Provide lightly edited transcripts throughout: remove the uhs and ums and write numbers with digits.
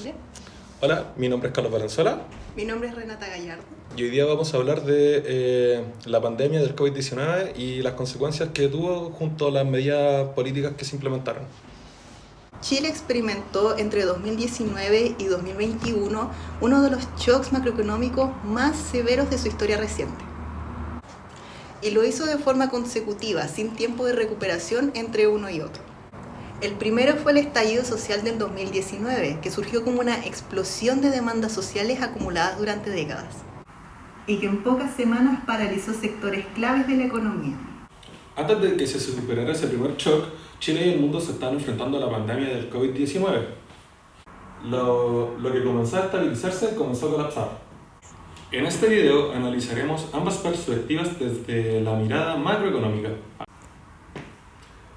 ¿Ya? Hola, mi nombre es Carlos Valenzuela Mi nombre es Renata Gallardo. y hoy día vamos a hablar de la pandemia del COVID-19 y las consecuencias que tuvo junto a las medidas políticas que se implementaron. Chile experimentó entre 2019 y 2021 uno de los shocks macroeconómicos más severos de su historia reciente. Y lo hizo de forma consecutiva, sin tiempo de recuperación entre uno y otro. El primero fue el estallido social del 2019, que surgió como una explosión de demandas sociales acumuladas durante décadas, y que en pocas semanas paralizó sectores claves de la economía. Antes de que se superara ese primer shock, Chile y el mundo se estaban enfrentando a la pandemia del COVID-19. Lo que comenzó a estabilizarse comenzó a colapsar. En este video analizaremos ambas perspectivas desde la mirada macroeconómica.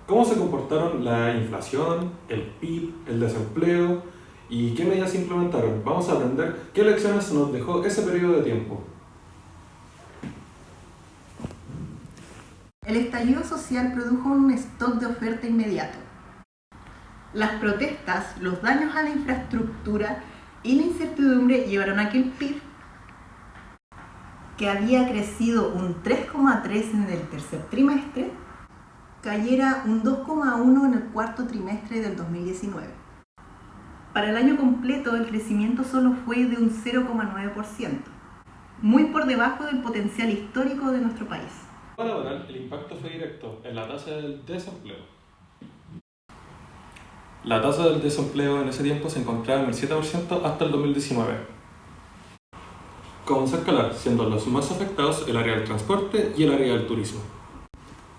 ¿Cómo se comportaron la inflación, el PIB, el desempleo y qué medidas se implementaron? Vamos a aprender qué lecciones nos dejó ese periodo de tiempo. El estallido social produjo un stock de oferta inmediato. Las protestas, los daños a la infraestructura y la incertidumbre llevaron a que el PIB, que había crecido un 3,3 en el tercer trimestre, cayera un 2,1 en el cuarto trimestre del 2019. Para el año completo el crecimiento solo fue de un 0,9%, muy por debajo del potencial histórico de nuestro país. Laboral, el impacto fue directo en la tasa del desempleo. La tasa del desempleo en ese tiempo se encontraba en el 7% hasta el 2019. Comenzó a escalar, siendo los más afectados el área del transporte y el área del turismo.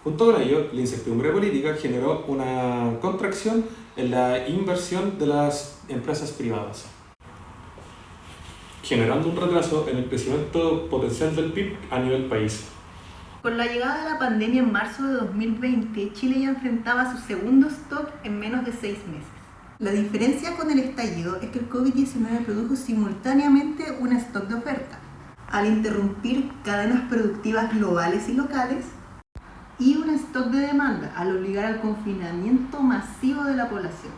Junto con ello, la incertidumbre política generó una contracción en la inversión de las empresas privadas, generando un retraso en el crecimiento potencial del PIB a nivel país. Con la llegada de la pandemia en marzo de 2020, Chile ya enfrentaba su segundo stock en menos de 6 meses. La diferencia con el estallido es que el COVID-19 produjo simultáneamente un stock de oferta, al interrumpir cadenas productivas globales y locales, y un stock de demanda, al obligar al confinamiento masivo de la población.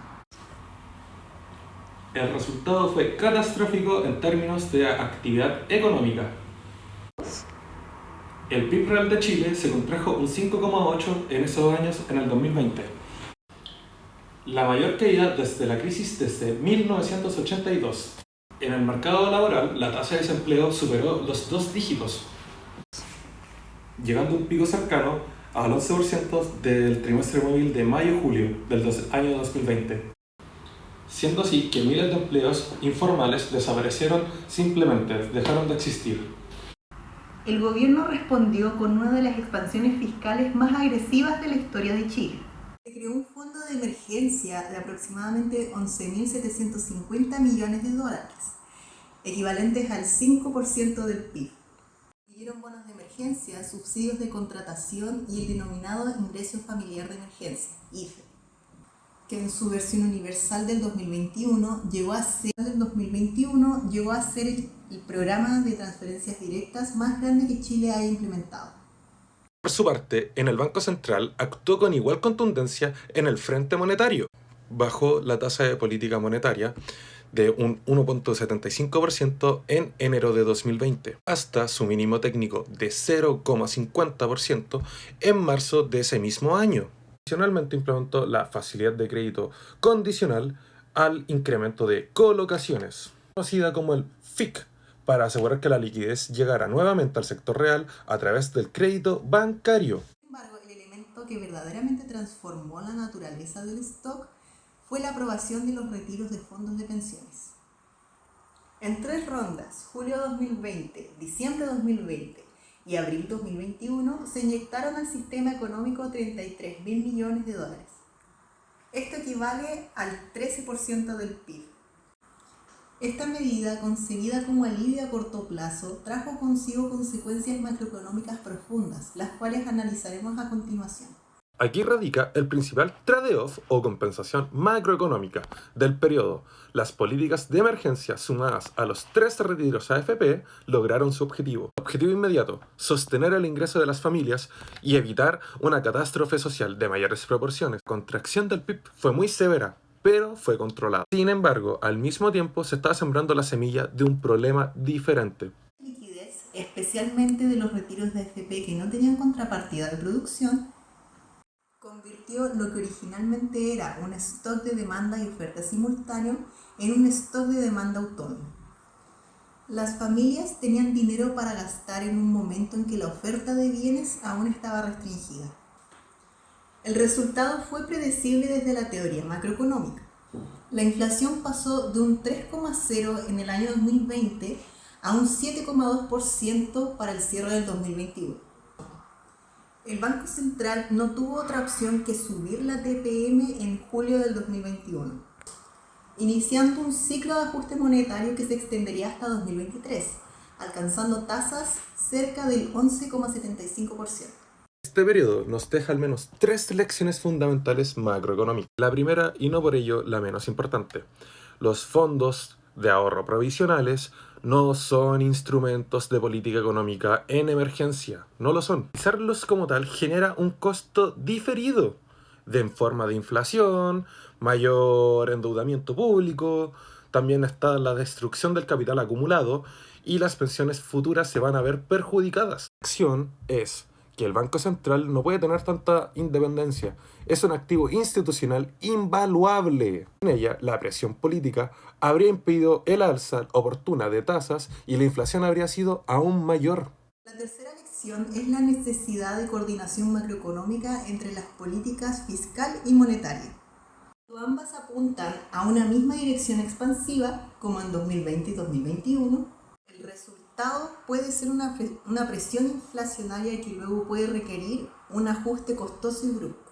El resultado fue catastrófico en términos de actividad económica. El PIB real de Chile se contrajo un 5,8% en esos años en el 2020. La mayor caída desde la crisis desde 1982. En el mercado laboral, la tasa de desempleo superó los 2 dígitos, llegando a un pico cercano al 11% del trimestre móvil de mayo-julio del año 2020. Siendo así que miles de empleos informales desaparecieron, simplemente dejaron de existir. El gobierno respondió con una de las expansiones fiscales más agresivas de la historia de Chile. Se creó un fondo de emergencia de aproximadamente 11.750 millones de dólares, equivalentes al 5% del PIB. Incluyeron bonos de emergencia, subsidios de contratación y el denominado Ingreso Familiar de Emergencia, IFE, que en su versión universal del 2021 llegó a ser el programa de transferencias directas más grande que Chile haya implementado. Por su parte, en el Banco Central actuó con igual contundencia en el frente monetario. Bajó la tasa de política monetaria de un 1,75% en enero de 2020, hasta su mínimo técnico de 0,50% en marzo de ese mismo año. Adicionalmente implementó la facilidad de crédito condicional al incremento de colocaciones, conocida como el FIC, para asegurar que la liquidez llegara nuevamente al sector real a través del crédito bancario. Sin embargo, el elemento que verdaderamente transformó la naturaleza del stock fue la aprobación de los retiros de fondos de pensiones. En 3 rondas, julio 2020, diciembre 2020 y abril 2021, se inyectaron al sistema económico 33.000 millones de dólares. Esto equivale al 13% del PIB. Esta medida, concebida como alivio a corto plazo, trajo consigo consecuencias macroeconómicas profundas, las cuales analizaremos a continuación. Aquí radica el principal trade-off o compensación macroeconómica del periodo. Las políticas de emergencia sumadas a los 3 retiros AFP lograron su objetivo. Objetivo inmediato: sostener el ingreso de las familias y evitar una catástrofe social de mayores proporciones. La contracción del PIB fue muy severa, pero fue controlada. Sin embargo, al mismo tiempo se estaba sembrando la semilla de un problema diferente. Liquidez, especialmente de los retiros de AFP que no tenían contrapartida de producción, convirtió lo que originalmente era un stock de demanda y oferta simultáneo en un stock de demanda autónomo. Las familias tenían dinero para gastar en un momento en que la oferta de bienes aún estaba restringida. El resultado fue predecible desde la teoría macroeconómica. La inflación pasó de un 3,0 en el año 2020 a un 7,2% para el cierre del 2021. El Banco Central no tuvo otra opción que subir la TPM en julio del 2021, iniciando un ciclo de ajuste monetario que se extendería hasta 2023, alcanzando tasas cerca del 11,75%. Este periodo nos deja al menos 3 lecciones fundamentales macroeconómicas. La primera, y no por ello la menos importante: los fondos de ahorro provisionales no son instrumentos de política económica en emergencia, no lo son. Utilizarlos como tal genera un costo diferido en forma de inflación, mayor endeudamiento público, también está la destrucción del capital acumulado y las pensiones futuras se van a ver perjudicadas. La acción es que el Banco Central no puede tener tanta independencia. Es un activo institucional invaluable. En ella, la presión política habría impedido el alza oportuna de tasas y la inflación habría sido aún mayor. La tercera lección es la necesidad de coordinación macroeconómica entre las políticas fiscal y monetaria. Cuando ambas apuntan a una misma dirección expansiva, como en 2020 y 2021, el resultado puede ser una presión inflacionaria que luego puede requerir un ajuste costoso y brusco.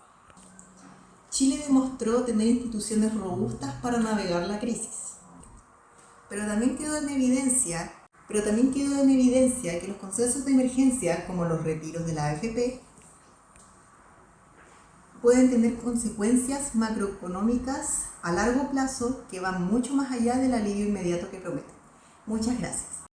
Chile demostró tener instituciones robustas para navegar la crisis. Pero también quedó en evidencia que los consensos de emergencia, como los retiros de la AFP, pueden tener consecuencias macroeconómicas a largo plazo que van mucho más allá del alivio inmediato que prometen. Muchas gracias.